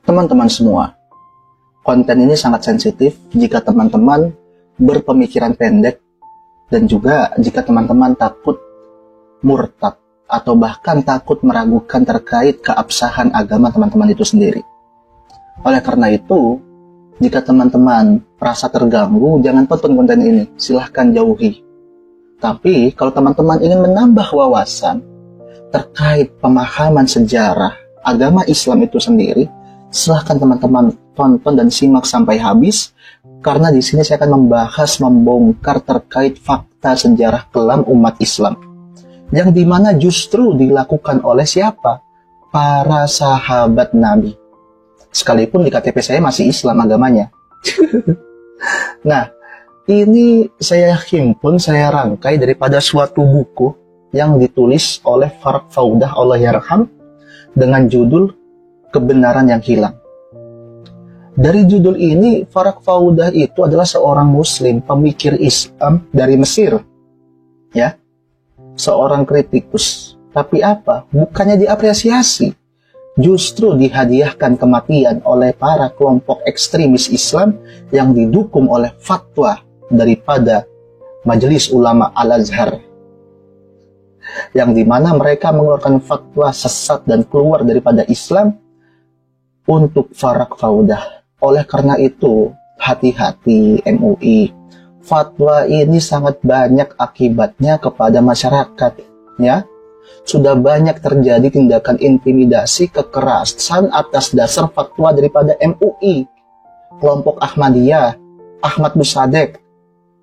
Teman-teman semua, konten ini sangat sensitif jika teman-teman berpemikiran pendek dan juga jika teman-teman takut murtad atau bahkan takut meragukan terkait keabsahan agama teman-teman itu sendiri. Oleh karena itu, jika teman-teman merasa terganggu, jangan tonton konten ini, silahkan jauhi. Tapi kalau teman-teman ingin menambah wawasan terkait pemahaman sejarah agama Islam itu sendiri, silahkan teman-teman tonton dan simak sampai habis, karena di sini saya akan membongkar terkait fakta sejarah kelam umat Islam, yang dimana justru dilakukan oleh siapa? Para sahabat Nabi. Sekalipun di KTP saya masih Islam agamanya. Nah, ini saya himpun, saya rangkai daripada suatu buku yang ditulis oleh Farag Faudah Allah yarham dengan judul Kebenaran yang Hilang. Dari judul ini, Farag Faudah itu adalah seorang muslim, pemikir Islam dari Mesir. Ya, seorang kritikus. Tapi apa? Bukannya diapresiasi. Justru dihadiahkan kematian oleh para kelompok ekstremis Islam yang didukung oleh fatwa daripada Majelis Ulama Al-Azhar, yang dimana mereka mengeluarkan fatwa sesat dan keluar daripada Islam untuk Farag Faudah. Oleh karena itu, hati-hati MUI. Fatwa ini sangat banyak akibatnya kepada masyarakat, ya. Sudah banyak terjadi tindakan intimidasi, kekerasan atas dasar fatwa daripada MUI, kelompok Ahmadiyah, Ahmad Musadek,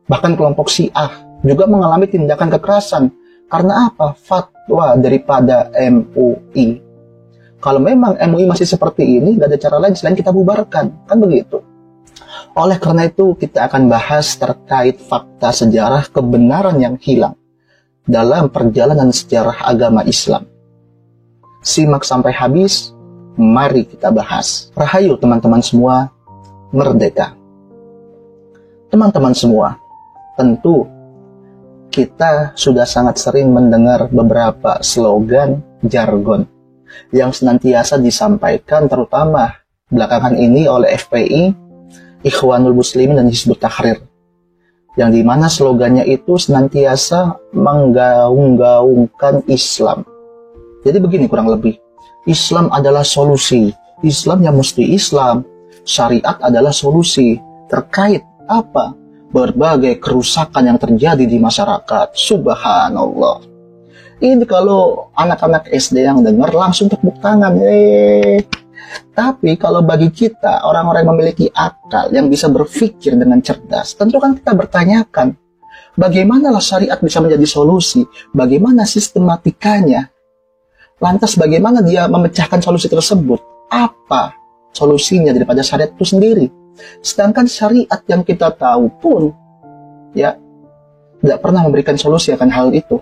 bahkan kelompok Syiah juga mengalami tindakan kekerasan. Karena apa? Fatwa daripada MUI. Kalau memang MUI masih seperti ini, gak ada cara lain selain kita bubarkan, kan begitu. Oleh karena itu, kita akan bahas terkait fakta sejarah kebenaran yang hilang dalam perjalanan sejarah agama Islam. Simak sampai habis, mari kita bahas. Rahayu teman-teman semua, merdeka. Teman-teman semua, tentu kita sudah sangat sering mendengar beberapa slogan, jargon yang senantiasa disampaikan terutama belakangan ini oleh FPI, Ikhwanul Muslimin dan Hizbut Tahrir, yang dimana slogannya itu senantiasa menggaung-gaungkan Islam. Jadi begini kurang lebih, Islam adalah solusi, Islam yang mesti Islam, syariat adalah solusi terkait apa? Berbagai kerusakan yang terjadi di masyarakat. Subhanallah. Ini kalau anak-anak SD yang dengar langsung tepuk tangan. Tapi kalau bagi kita, orang-orang yang memiliki akal, yang bisa berpikir dengan cerdas, tentu kan kita bertanyakan, bagaimanalah syariat bisa menjadi solusi? Bagaimana sistematikanya? Lantas bagaimana dia memecahkan solusi tersebut? Apa solusinya daripada syariat itu sendiri? Sedangkan syariat yang kita tahu pun, ya, tidak pernah memberikan solusi akan hal itu.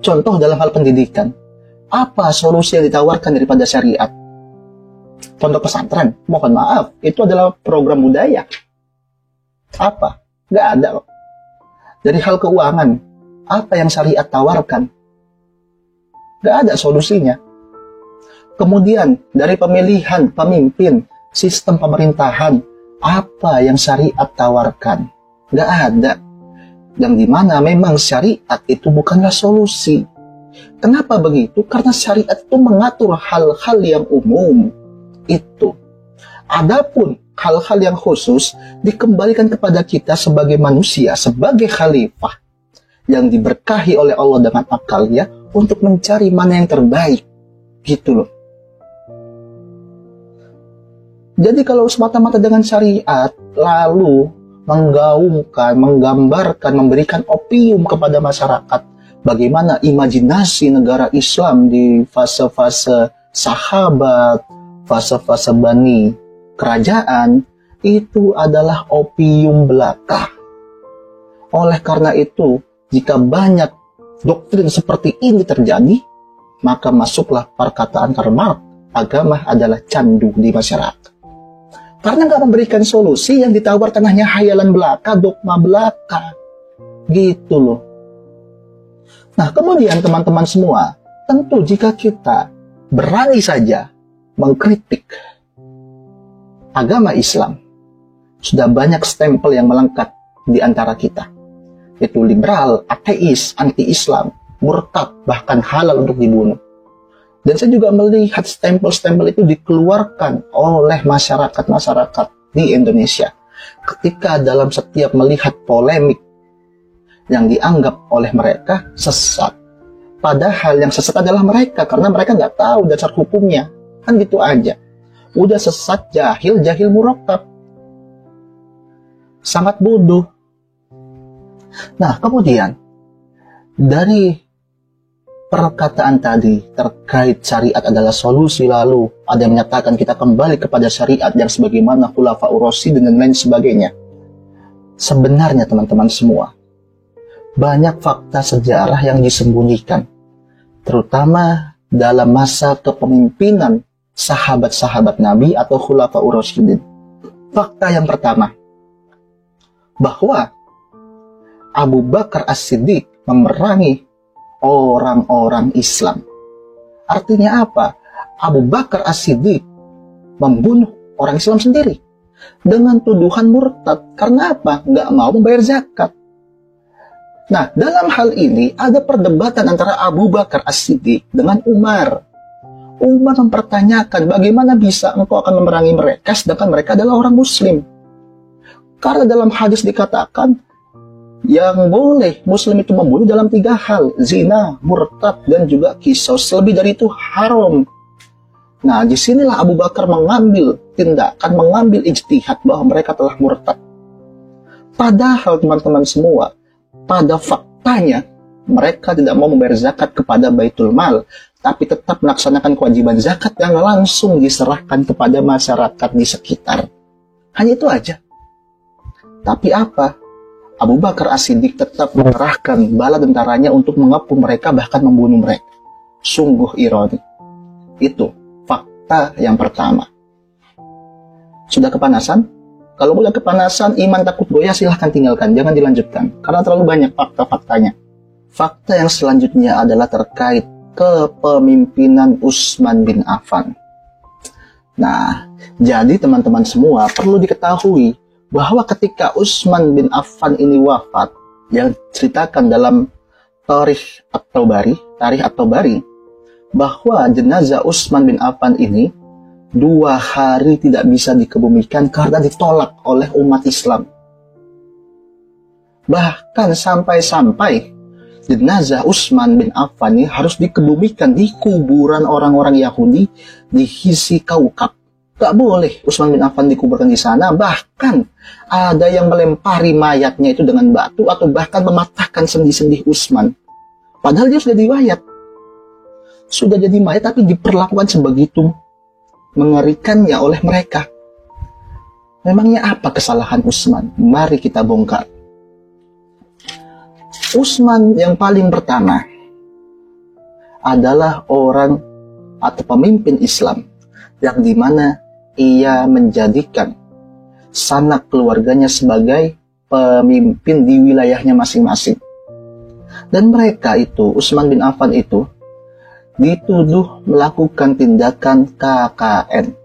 Contoh dalam hal pendidikan, apa solusi yang ditawarkan daripada syariat? Pondok pesantren, mohon maaf, itu adalah program budaya. Apa? Nggak ada loh. Dari hal keuangan, apa yang syariat tawarkan? Nggak ada solusinya. Kemudian, dari pemilihan pemimpin, sistem pemerintahan, apa yang syariat tawarkan? Nggak ada. Yang dimana memang syariat itu bukanlah solusi. Kenapa begitu? Karena syariat itu mengatur hal-hal yang umum. Itu. Adapun hal-hal yang khusus dikembalikan kepada kita sebagai manusia, sebagai khalifah yang diberkahi oleh Allah dengan akalnya untuk mencari mana yang terbaik. Gitu loh. Jadi kalau semata-mata dengan syariat, lalu menggaungkan, menggambarkan, memberikan opium kepada masyarakat, bagaimana imajinasi negara Islam di fase-fase sahabat, fase-fase bani kerajaan, itu adalah opium belaka. Oleh karena itu, jika banyak doktrin seperti ini terjadi, maka masuklah perkataan Karl Marx, agama adalah candu di masyarakat. Karena nggak memberikan solusi, yang ditawarkan hanya hayalan belaka, dogma belaka. Gitu loh. Nah, kemudian teman-teman semua, tentu jika kita berani saja mengkritik, agama Islam, sudah banyak stempel yang melekat di antara kita. Itu liberal, ateis, anti-Islam, murtad, bahkan halal untuk dibunuh. Dan saya juga melihat stempel-stempel itu dikeluarkan oleh masyarakat-masyarakat di Indonesia ketika dalam setiap melihat polemik yang dianggap oleh mereka sesat. Padahal yang sesat adalah mereka, karena mereka nggak tahu dasar hukumnya. Kan gitu aja. Udah sesat, jahil, jahil murakkab. Sangat bodoh. Nah, kemudian dari perkataan tadi terkait syariat adalah solusi, lalu ada yang menyatakan kita kembali kepada syariat yang sebagaimana Khulafaur Rasyidin dan lain sebagainya. Sebenarnya teman-teman semua, banyak fakta sejarah yang disembunyikan, terutama dalam masa kepemimpinan sahabat-sahabat Nabi atau Khulafaur Rasyidin. Fakta yang pertama, bahwa Abu Bakar As-Siddiq memerangi orang-orang Islam. Artinya apa? Abu Bakar As-Siddiq membunuh orang Islam sendiri dengan tuduhan murtad. Karena apa? Nggak mau membayar zakat. Nah, dalam hal ini ada perdebatan antara Abu Bakar As-Siddiq dengan Umar. Umar mempertanyakan bagaimana bisa engkau akan memerangi mereka sedangkan mereka adalah orang Muslim. Karena dalam hadis dikatakan yang boleh Muslim itu membunuh dalam 3 hal, zina, murtad, dan juga qisas. Lebih dari itu haram. Nah, disinilah Abu Bakar mengambil tindakan, mengambil ijtihad bahwa mereka telah murtad. Padahal teman-teman semua, pada faktanya mereka tidak mau membayar zakat kepada Baitul Mal, tapi tetap melaksanakan kewajiban zakat yang langsung diserahkan kepada masyarakat di sekitar. Hanya itu aja. Tapi apa? Abu Bakar As-Siddiq tetap mengerahkan bala tentaranya untuk mengepung mereka, bahkan membunuh mereka. Sungguh ironi. Itu fakta yang pertama. Sudah kepanasan? Kalau udah kepanasan, iman takut goyah, silahkan tinggalkan. Jangan dilanjutkan. Karena terlalu banyak fakta-faktanya. Fakta yang selanjutnya adalah terkait kepemimpinan Utsman bin Affan. Nah, jadi teman-teman semua perlu diketahui bahwa ketika Utsman bin Affan ini wafat, yang ceritakan dalam Tarikh At-Tabari, bahwa jenazah Utsman bin Affan ini 2 hari tidak bisa dikebumikan karena ditolak oleh umat Islam. Bahkan sampai-sampai jenazah Utsman bin Affan ini harus dikebumikan di kuburan orang-orang Yahudi di Hisy Kaukab. Gak boleh Utsman bin Affan dikuburkan di sana. Bahkan ada yang melempari mayatnya itu dengan batu atau bahkan mematahkan sendi-sendi Utsman. Padahal dia sudah diwayat. Sudah jadi mayat tapi diperlakukan sebegitu mengerikannya oleh mereka. Memangnya apa kesalahan Utsman? Mari kita bongkar. Utsman yang paling pertama adalah orang atau pemimpin Islam yang dimana ia menjadikan sanak keluarganya sebagai pemimpin di wilayahnya masing-masing. Dan mereka itu, Utsman bin Affan itu, dituduh melakukan tindakan KKN.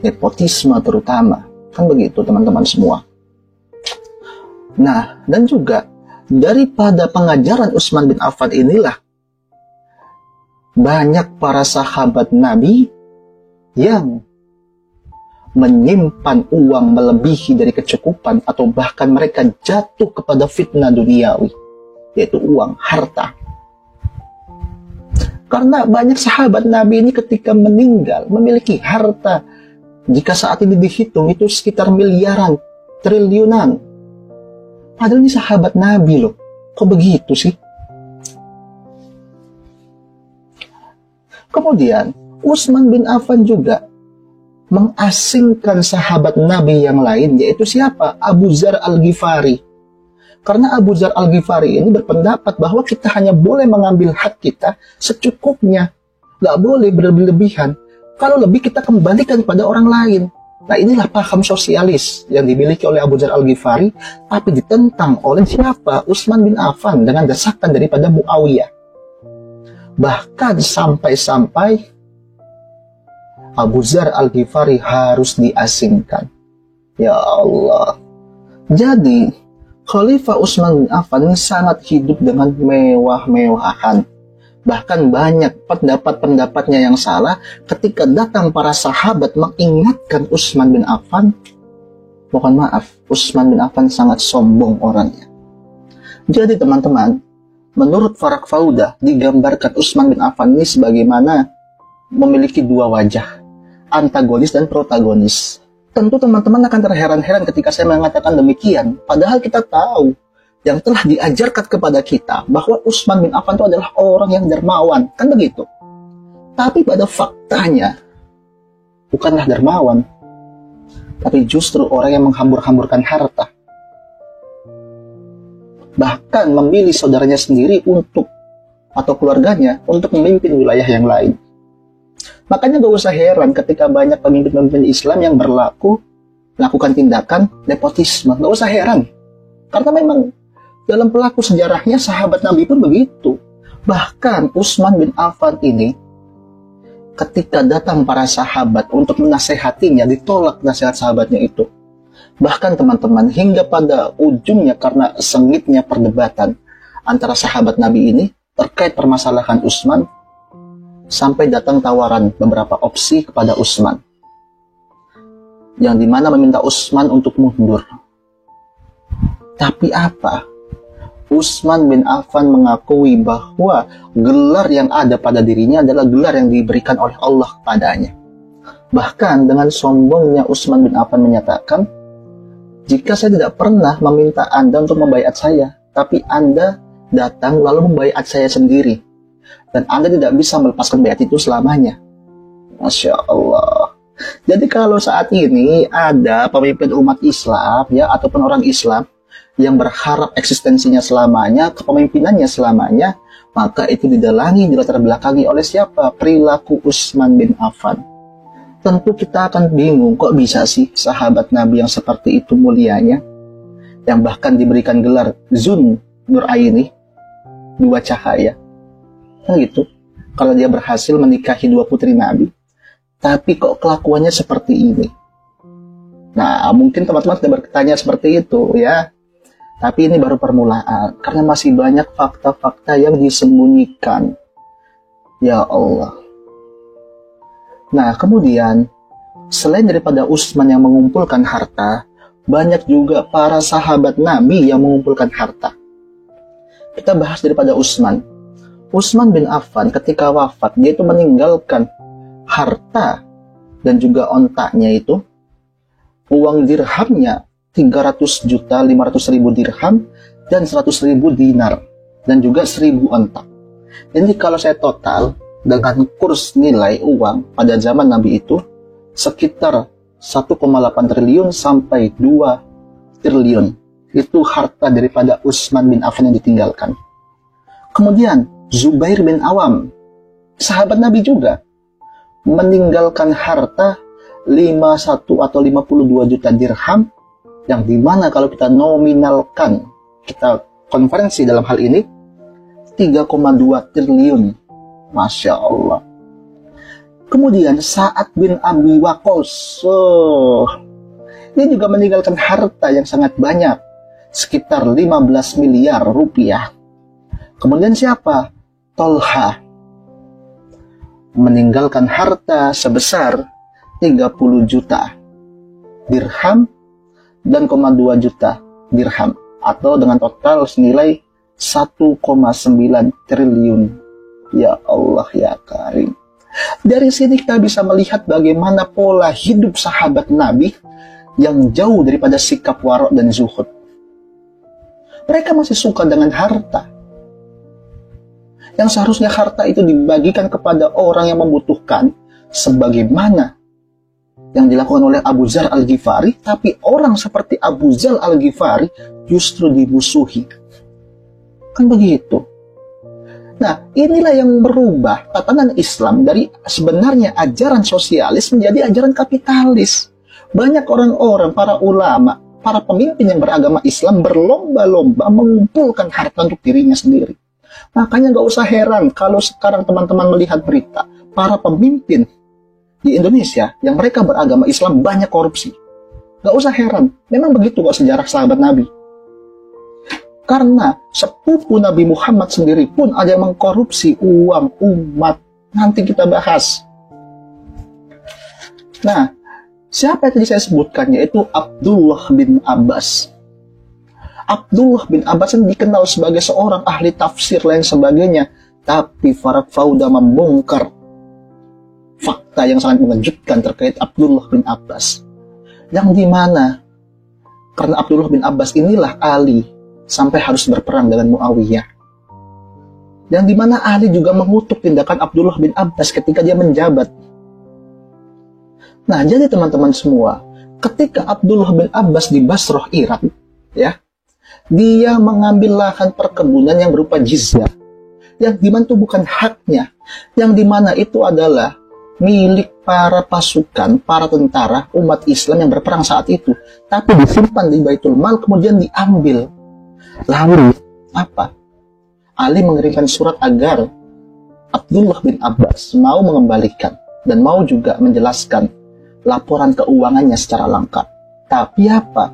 Nepotisme terutama. Kan begitu teman-teman semua. Nah, dan juga daripada pengajaran Utsman bin Affan inilah banyak para sahabat Nabi yang menyimpan uang melebihi dari kecukupan atau bahkan mereka jatuh kepada fitnah duniawi, yaitu uang, harta. Karena banyak sahabat Nabi ini ketika meninggal memiliki harta, jika saat ini dihitung itu sekitar miliaran, triliunan. Padahal ini sahabat Nabi loh. Kok begitu sih? Kemudian Utsman bin Affan juga mengasingkan sahabat Nabi yang lain, yaitu siapa? Abu Dzar Al-Ghifari. Karena Abu Dzar Al-Ghifari ini berpendapat bahwa kita hanya boleh mengambil hak kita secukupnya. Gak boleh berlebihan. Kalau lebih kita kembalikan kepada orang lain. Nah, inilah paham sosialis yang dimiliki oleh Abu Dzar Al-Ghifari, tapi ditentang oleh siapa? Utsman bin Affan dengan desakan daripada Muawiyah. Bahkan sampai-sampai Abu Dzar Al-Ghifari harus diasingkan. Ya Allah. Jadi, Khalifah Utsman bin Affan ini sangat hidup dengan mewah-mewahan. Bahkan banyak pendapat-pendapatnya yang salah ketika datang para sahabat mengingatkan Utsman bin Affan. Mohon maaf, Utsman bin Affan sangat sombong orangnya. Jadi teman-teman, menurut Farak Fauda digambarkan Utsman bin Affan ini sebagaimana memiliki dua wajah, antagonis dan protagonis. Tentu teman-teman akan terheran-heran ketika saya mengatakan demikian, padahal kita tahu yang telah diajarkan kepada kita bahwa Utsman bin Affan itu adalah orang yang dermawan, kan begitu? Tapi pada faktanya bukanlah dermawan, tapi justru orang yang menghambur-hamburkan harta. Bahkan memilih saudaranya sendiri untuk atau keluarganya untuk memimpin wilayah yang lain. Makanya gak usah heran ketika banyak pemimpin-pemimpin Islam yang melakukan tindakan nepotisme. Gak usah heran. Karena memang dalam pelaku sejarahnya sahabat Nabi pun begitu. Bahkan Utsman bin Affan ini ketika datang para sahabat untuk menasehatinya, ditolak nasihat sahabatnya itu. Bahkan teman-teman, hingga pada ujungnya karena sengitnya perdebatan antara sahabat Nabi ini terkait permasalahan Utsman, sampai datang tawaran beberapa opsi kepada Utsman, yang dimana meminta Utsman untuk mundur. Tapi apa? Utsman bin Affan mengakui bahwa gelar yang ada pada dirinya adalah gelar yang diberikan oleh Allah padanya. Bahkan dengan sombongnya Utsman bin Affan menyatakan, jika saya tidak pernah meminta Anda untuk membaiat saya, tapi Anda datang lalu membaiat saya sendiri, dan Anda tidak bisa melepaskan baiat itu selamanya. Masya Allah. Jadi kalau saat ini ada pemimpin umat Islam ya ataupun orang Islam yang berharap eksistensinya selamanya, kepemimpinannya selamanya, maka itu didalangi, dilatar belakangi oleh siapa? Perilaku Utsman bin Affan. Tentu kita akan bingung, kok bisa sih sahabat Nabi yang seperti itu mulianya, yang bahkan diberikan gelar Zun Nuraini, dua cahaya. Kan gitu. Kalau dia berhasil menikahi dua putri Nabi, tapi kok kelakuannya seperti ini? Nah, mungkin teman-teman sudah bertanya seperti itu ya. Tapi ini baru permulaan, karena masih banyak fakta-fakta yang disembunyikan. Ya Allah. Nah, kemudian, selain daripada Utsman yang mengumpulkan harta, banyak juga para sahabat Nabi yang mengumpulkan harta. Kita bahas daripada Utsman. Utsman bin Affan ketika wafat, dia itu meninggalkan harta dan juga ontaknya itu, uang dirhamnya 300.500.000 dirham dan 100.000 dinar dan juga 1.000 ontak. Jadi kalau saya total dengan kurs nilai uang pada zaman Nabi itu sekitar 1,8 triliun sampai 2 triliun. Itu harta daripada Utsman bin Affan yang ditinggalkan. Kemudian Zubair bin Awam, sahabat Nabi juga, meninggalkan harta 51 atau 52 juta dirham, yang dimana kalau kita nominalkan, kita konferensi dalam hal ini, 3,2 triliun. Masya Allah. Kemudian Sa'ad bin Abi Waqqas, dia juga meninggalkan harta yang sangat banyak, sekitar 15 miliar rupiah. Kemudian siapa? Tolha, meninggalkan harta sebesar 30 juta dirham dan 2 juta dirham, atau dengan total senilai 1,9 triliun. Ya Allah ya Karim. Dari sini kita bisa melihat bagaimana pola hidup sahabat Nabi yang jauh daripada sikap warok dan zuhud. Mereka masih suka dengan harta, yang seharusnya harta itu dibagikan kepada orang yang membutuhkan, sebagaimana yang dilakukan oleh Abu Dzar Al-Ghifari, tapi orang seperti Abu Dzar Al-Ghifari justru dimusuhi. Kan begitu. Nah, inilah yang merubah tatanan Islam dari sebenarnya ajaran sosialis menjadi ajaran kapitalis. Banyak orang-orang, para ulama, para pemimpin yang beragama Islam berlomba-lomba mengumpulkan harta untuk dirinya sendiri. Makanya gak usah heran kalau sekarang teman-teman melihat berita, para pemimpin di Indonesia yang mereka beragama Islam banyak korupsi. Gak usah heran, memang begitu kok sejarah sahabat Nabi. Karena sepupu Nabi Muhammad sendiri pun ada yang mengkorupsi uang umat. Nanti kita bahas. Nah, siapa yang tadi saya sebutkan, yaitu Abdullah bin Abbas. Abdullah bin Abbas ini dikenal sebagai seorang ahli tafsir lain sebagainya. Tapi Farak Fauda membongkar fakta yang sangat mengejutkan terkait Abdullah bin Abbas. Yang dimana karena Abdullah bin Abbas inilah Ali sampai harus berperang dengan Muawiyah. Yang dimana Ali juga mengutuk tindakan Abdullah bin Abbas ketika dia menjabat. Nah, jadi teman-teman semua, ketika Abdullah bin Abbas di Basrah, Irak, ya, dia mengambil lahan perkebunan yang berupa jizyah, yang dimana itu bukan haknya, yang dimana itu adalah milik para pasukan, para tentara umat Islam yang berperang saat itu, tapi disimpan di Baitul Mal, kemudian diambil. Lalu apa? Ali mengirimkan surat agar Abdullah bin Abbas mau mengembalikan dan mau juga menjelaskan laporan keuangannya secara lengkap. Tapi apa?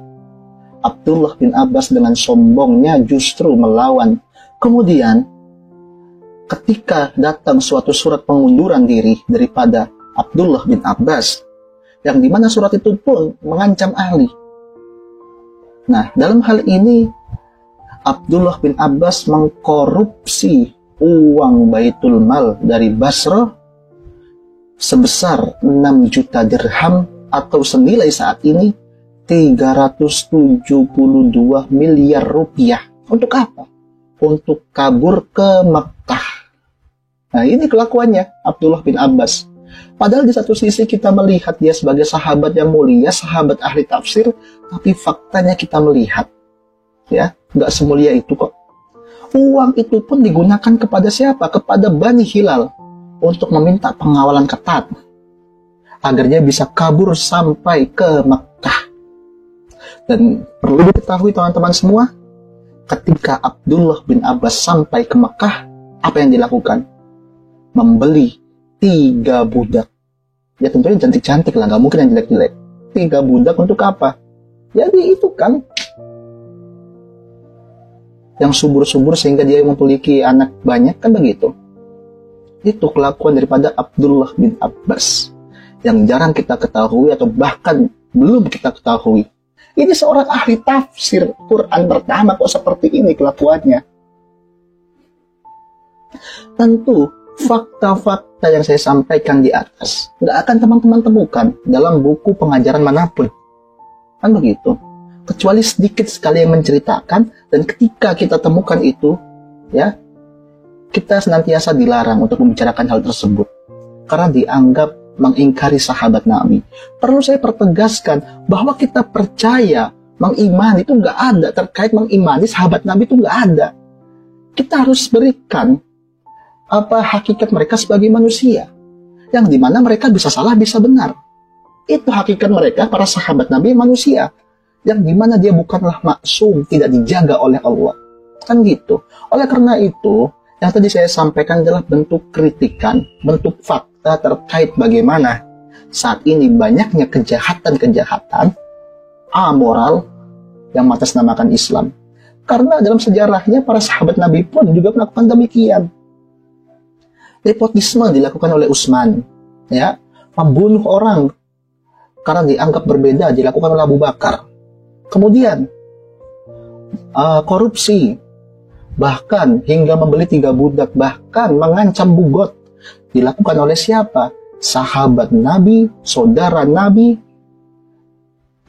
Abdullah bin Abbas dengan sombongnya justru melawan. Kemudian ketika datang suatu surat pengunduran diri daripada Abdullah bin Abbas, yang dimana surat itu pun mengancam Ali. Nah, dalam hal ini Abdullah bin Abbas mengkorupsi uang Baitul Mal dari Basrah sebesar 6 juta dirham atau senilai saat ini 372 miliar rupiah. Untuk apa? Untuk kabur ke Makkah. Nah, ini kelakuannya Abdullah bin Abbas. Padahal di satu sisi kita melihat dia sebagai sahabat yang mulia, sahabat ahli tafsir, tapi faktanya kita melihat, ya, nggak semulia itu kok. Uang itu pun digunakan kepada siapa? Kepada Bani Hilal untuk meminta pengawalan ketat agar dia bisa kabur sampai ke Makkah. Dan perlu diketahui teman-teman semua, ketika Abdullah bin Abbas sampai ke Makkah, apa yang dilakukan? Membeli 3 budak. Ya tentunya cantik-cantik lah, nggak mungkin yang jelek-jelek. 3 budak untuk apa? Jadi itu kan yang subur-subur sehingga dia memiliki anak banyak, kan begitu. Itu kelakuan daripada Abdullah bin Abbas yang jarang kita ketahui atau bahkan belum kita ketahui. Ini seorang ahli tafsir Quran pertama kok seperti ini kelakuannya. Tentu fakta-fakta yang saya sampaikan di atas nggak akan teman-teman temukan dalam buku pengajaran manapun, kan begitu, kecuali sedikit sekali yang menceritakan. Dan ketika kita temukan itu, ya, kita senantiasa dilarang untuk membicarakan hal tersebut karena dianggap mengingkari sahabat Nabi. Perlu saya pertegaskan bahwa kita percaya mengimani itu nggak ada, terkait mengimani sahabat Nabi itu nggak ada. Kita harus berikan apa hakikat mereka sebagai manusia, yang dimana mereka bisa salah, bisa benar. Itu hakikat mereka, para sahabat Nabi manusia, yang dimana dia bukanlah maksum, tidak dijaga oleh Allah, kan gitu. Oleh karena itu, yang tadi saya sampaikan adalah bentuk kritikan, bentuk fakta terkait bagaimana saat ini banyaknya kejahatan-kejahatan amoral yang mengatasnamakan Islam. Karena dalam sejarahnya para sahabat Nabi pun juga melakukan demikian. Nepotisme dilakukan oleh Utsman, ya, membunuh orang karena dianggap berbeda dilakukan oleh Abu Bakar. Kemudian korupsi, bahkan hingga membeli 3 budak, bahkan mengancam bugot dilakukan oleh siapa? Sahabat Nabi, saudara Nabi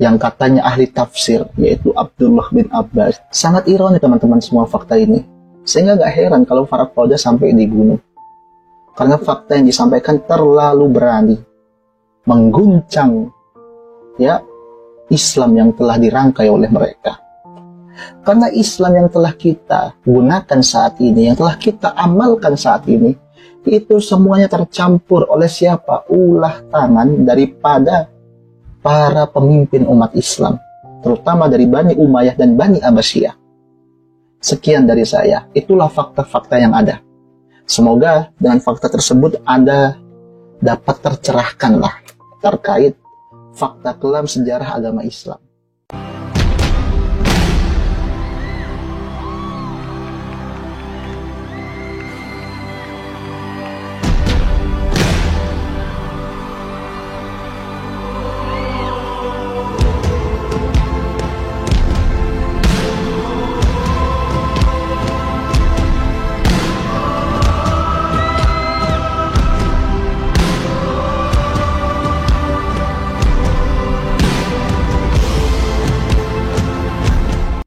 yang katanya ahli tafsir, yaitu Abdullah bin Abbas. Sangat ironi teman-teman semua fakta ini, sehingga gak heran kalau Farak Fauda sampai dibunuh. Karena fakta yang disampaikan terlalu berani, mengguncang, ya, Islam yang telah dirangkai oleh mereka. Karena Islam yang telah kita gunakan saat ini, yang telah kita amalkan saat ini, itu semuanya tercampur oleh siapa? Ulah tangan daripada para pemimpin umat Islam, terutama dari Bani Umayyah dan Bani Abbasiyah. Sekian dari saya, itulah fakta-fakta yang ada. Semoga dengan fakta tersebut Anda dapat tercerahkan lah terkait fakta kelam sejarah agama Islam.